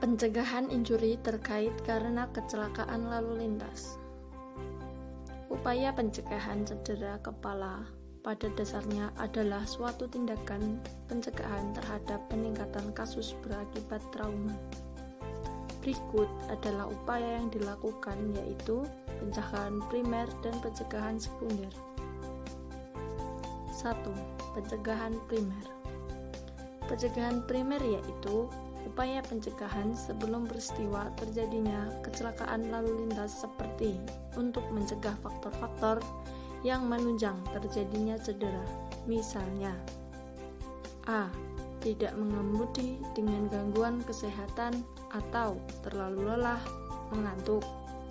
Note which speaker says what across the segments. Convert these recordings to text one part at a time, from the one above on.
Speaker 1: Pencegahan injuri terkait karena kecelakaan lalu lintas. Upaya pencegahan cedera kepala pada dasarnya adalah suatu tindakan pencegahan terhadap peningkatan kasus berakibat trauma. Berikut adalah upaya yang dilakukan, yaitu pencegahan primer dan pencegahan sekunder. 1. Pencegahan primer. Pencegahan primer yaitu upaya pencegahan sebelum peristiwa terjadinya kecelakaan lalu lintas, seperti untuk mencegah faktor-faktor yang menunjang terjadinya cedera. Misalnya, A. Tidak mengemudi dengan gangguan kesehatan atau terlalu lelah, mengantuk,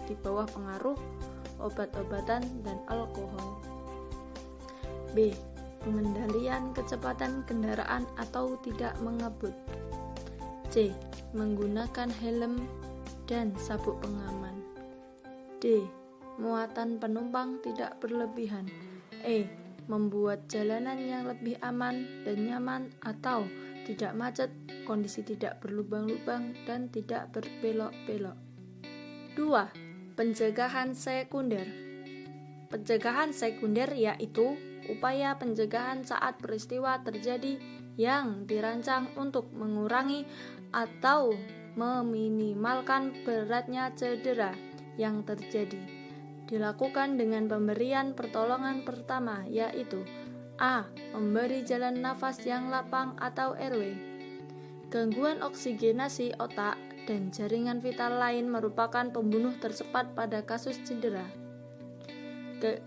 Speaker 1: di bawah pengaruh obat-obatan dan alkohol. B. Pengendalian kecepatan kendaraan atau tidak mengebut. C. Menggunakan helm dan sabuk pengaman. D. Muatan penumpang tidak berlebihan. E. Membuat jalanan yang lebih aman dan nyaman atau tidak macet, kondisi tidak berlubang-lubang dan tidak berbelok-belok. 2. Pencegahan sekunder. Pencegahan sekunder yaitu upaya pencegahan saat peristiwa terjadi yang dirancang untuk mengurangi atau meminimalkan beratnya cedera yang terjadi. Dilakukan dengan pemberian pertolongan pertama, yaitu A. Memberi jalan nafas yang lapang atau airway. Gangguan oksigenasi otak dan jaringan vital lain merupakan pembunuh tercepat pada kasus cedera.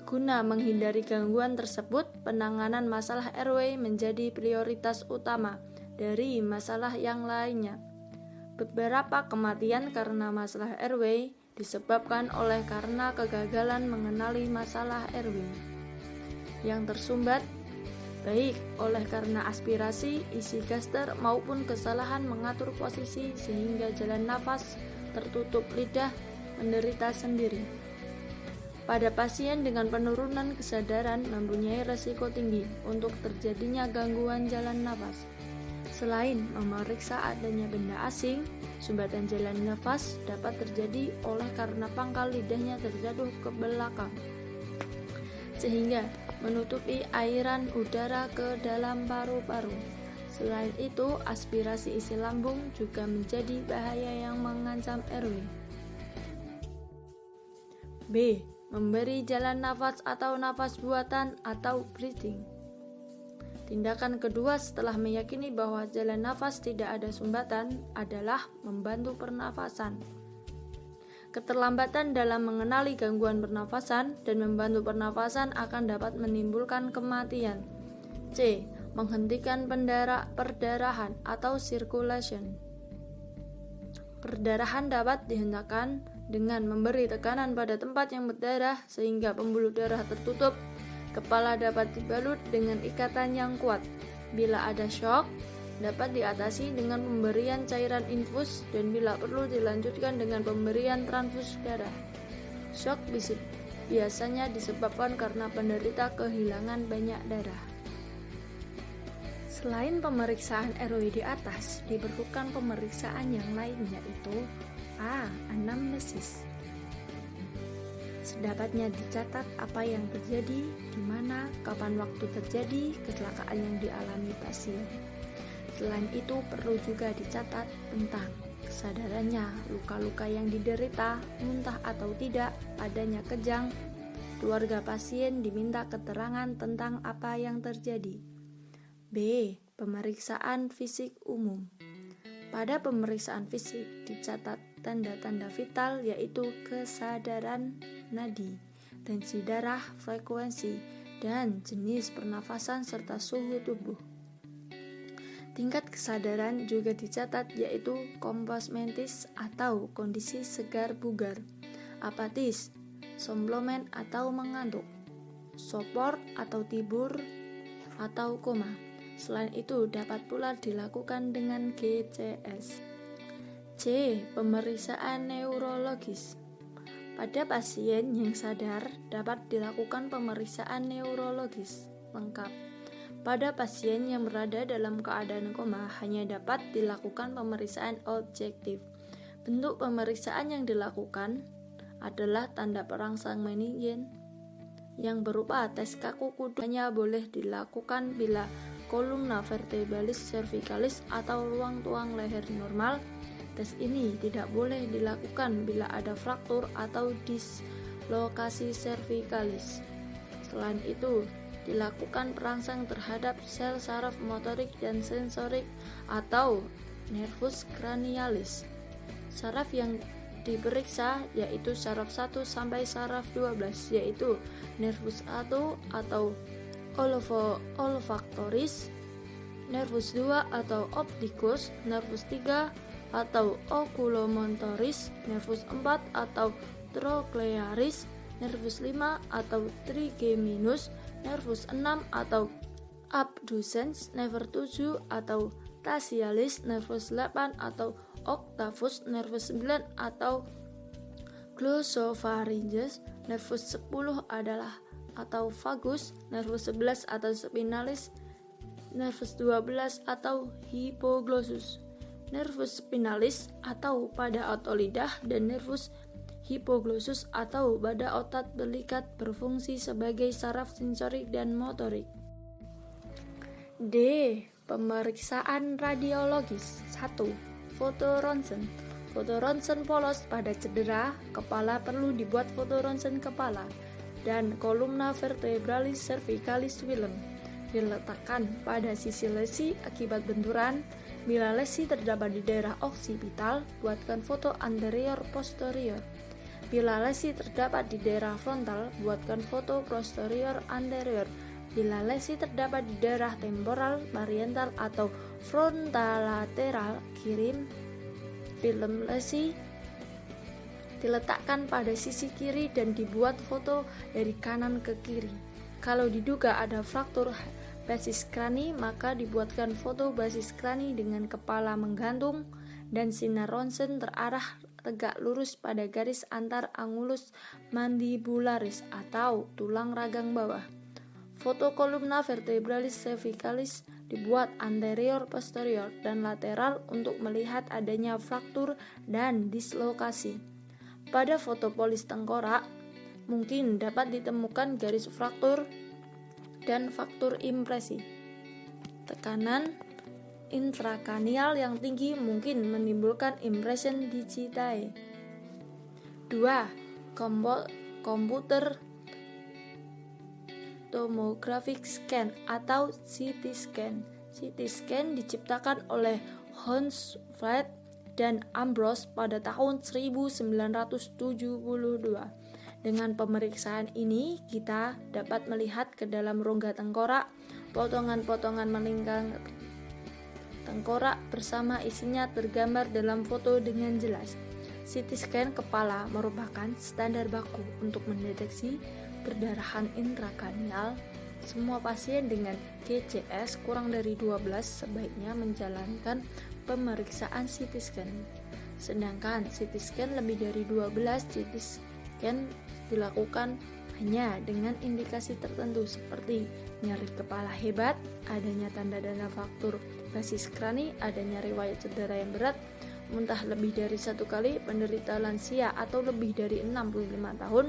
Speaker 1: Guna menghindari gangguan tersebut, penanganan masalah airway menjadi prioritas utama dari masalah yang lainnya. Beberapa kematian karena masalah airway disebabkan oleh karena kegagalan mengenali masalah airway yang tersumbat, baik oleh karena aspirasi, isi gaster, maupun kesalahan mengatur posisi sehingga jalan nafas tertutup lidah menderita sendiri. Pada pasien dengan penurunan kesadaran mempunyai resiko tinggi untuk terjadinya gangguan jalan nafas. Selain memeriksa adanya benda asing, sumbatan jalan nafas dapat terjadi oleh karena pangkal lidahnya terjatuh ke belakang, sehingga menutupi aliran udara ke dalam paru-paru. Selain itu, aspirasi isi lambung juga menjadi bahaya yang mengancam airway. B. Memberi jalan nafas atau nafas buatan atau breathing. Tindakan kedua setelah meyakini bahwa jalan nafas tidak ada sumbatan adalah membantu pernafasan. Keterlambatan dalam mengenali gangguan pernafasan dan membantu pernafasan akan dapat menimbulkan kematian. C. Menghentikan perdarahan atau circulation. Perdarahan dapat dihentikan dengan memberi tekanan pada tempat yang berdarah sehingga pembuluh darah tertutup. Kepala dapat dibalut dengan ikatan yang kuat. Bila ada shock, dapat diatasi dengan pemberian cairan infus dan bila perlu dilanjutkan dengan pemberian transfus darah. Shock biasanya disebabkan karena penderita kehilangan banyak darah. Selain pemeriksaan airway di atas, diperlukan pemeriksaan yang lain, yaitu A. Anamnesis. Sedapatnya dicatat apa yang terjadi, di mana, kapan waktu terjadi kecelakaan yang dialami pasien. Selain itu, perlu juga dicatat tentang kesadarannya, luka-luka yang diderita, muntah atau tidak, adanya kejang. Keluarga pasien diminta keterangan tentang apa yang terjadi. B. Pemeriksaan fisik umum. Pada pemeriksaan fisik dicatat tanda-tanda vital, yaitu kesadaran nadi, tensi darah, frekuensi, dan jenis pernafasan serta suhu tubuh. Tingkat kesadaran juga dicatat, yaitu komposmentis atau kondisi segar bugar, apatis, somplomen atau mengantuk, sopor atau tidur, atau koma. Selain itu dapat pula dilakukan dengan GCS. C. Pemeriksaan neurologis. Pada pasien yang sadar dapat dilakukan pemeriksaan neurologis lengkap. Pada pasien yang berada dalam keadaan koma hanya dapat dilakukan pemeriksaan objektif. Bentuk pemeriksaan yang dilakukan adalah tanda perangsang meningen yang berupa tes kaku kudu, hanya boleh dilakukan bila kolumna vertebralis cervicalis atau ruang tuang leher normal. Tes ini tidak boleh dilakukan bila ada fraktur atau dislokasi cervicalis. Selain itu, dilakukan perangsang terhadap sel saraf motorik dan sensorik atau nervus cranialis. Saraf yang diperiksa yaitu saraf 1 sampai saraf 12, yaitu nervus 1 atau olfactoris, nervus 2 atau opticus, nervus 3 atau oculomotoris, nervus 4 atau trochlearis, nervus 5 atau trigeminus, nervus 6 atau abducens, nervus 7 atau facialis, nervus 8 atau octavus, nervus 9 atau glossopharyngeus, nervus 10 adalah atau vagus, nervus 11 atau spinalis, nervus 12 atau hypoglossus, nervus spinalis atau pada atau lidah, dan nervus hypoglossus atau pada otot belikat berfungsi sebagai saraf sensorik dan motorik. D. Pemeriksaan radiologis. 1. Foto ronsen. Foto ronsen polos pada cedera kepala perlu dibuat foto ronsen kepala dan kolumna vertebralis cervicalis film diletakkan pada sisi lesi akibat benturan. Bila lesi terdapat di daerah oksipital, buatkan foto anterior posterior. Bila lesi terdapat di daerah frontal, buatkan foto posterior anterior. Bila lesi terdapat di daerah temporal, parietal atau frontalateral, kirim film lesi diletakkan pada sisi kiri dan dibuat foto dari kanan ke kiri. Kalau diduga ada fraktur basis krani, maka dibuatkan foto basis krani dengan kepala menggantung dan sinar ronsen terarah tegak lurus pada garis antar angulus mandibularis atau tulang ragang bawah. Foto kolumna vertebralis cervicalis dibuat anterior, posterior, dan lateral untuk melihat adanya fraktur dan dislokasi. Pada foto polis tengkorak, mungkin dapat ditemukan garis fraktur dan faktur impresi. Tekanan intrakranial yang tinggi mungkin menimbulkan impression digitae. 2. Komputer tomographic scan atau CT scan. CT scan diciptakan oleh Hans Fred dan Ambrose pada tahun 1972. Dengan pemeriksaan ini, kita dapat melihat ke dalam rongga tengkorak, potongan-potongan melingkar tengkorak bersama isinya tergambar dalam foto dengan jelas. CT scan kepala merupakan standar baku untuk mendeteksi perdarahan intrakranial. Semua pasien dengan GCS kurang dari 12 sebaiknya menjalankan pemeriksaan CT scan. Sedangkan CT scan lebih dari 12, CT scan dilakukan hanya dengan indikasi tertentu seperti nyeri kepala hebat, adanya tanda-tanda fraktur basis krani, adanya riwayat cedera yang berat, muntah lebih dari 1 kali, penderita lansia atau lebih dari 65 tahun,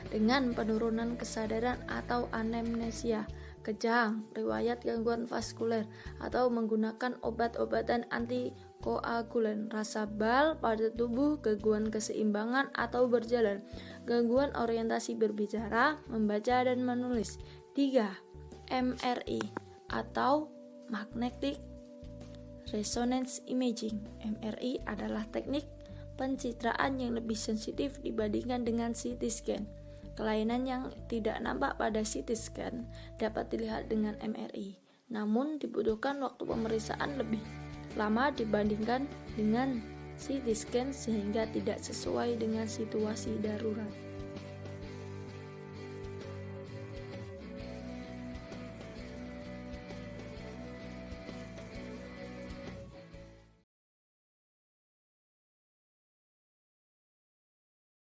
Speaker 1: dengan penurunan kesadaran atau anemnesia, kejang, riwayat gangguan vaskuler, atau menggunakan obat-obatan antikoagulan, rasa bal pada tubuh, gangguan keseimbangan atau berjalan, gangguan orientasi berbicara, membaca dan menulis. 3. MRI atau Magnetic Resonance Imaging. MRI adalah teknik pencitraan yang lebih sensitif dibandingkan dengan CT scan. Kelainan yang tidak nampak pada CT scan dapat dilihat dengan MRI, namun dibutuhkan waktu pemeriksaan lebih lama dibandingkan dengan CT scan sehingga tidak sesuai dengan situasi darurat.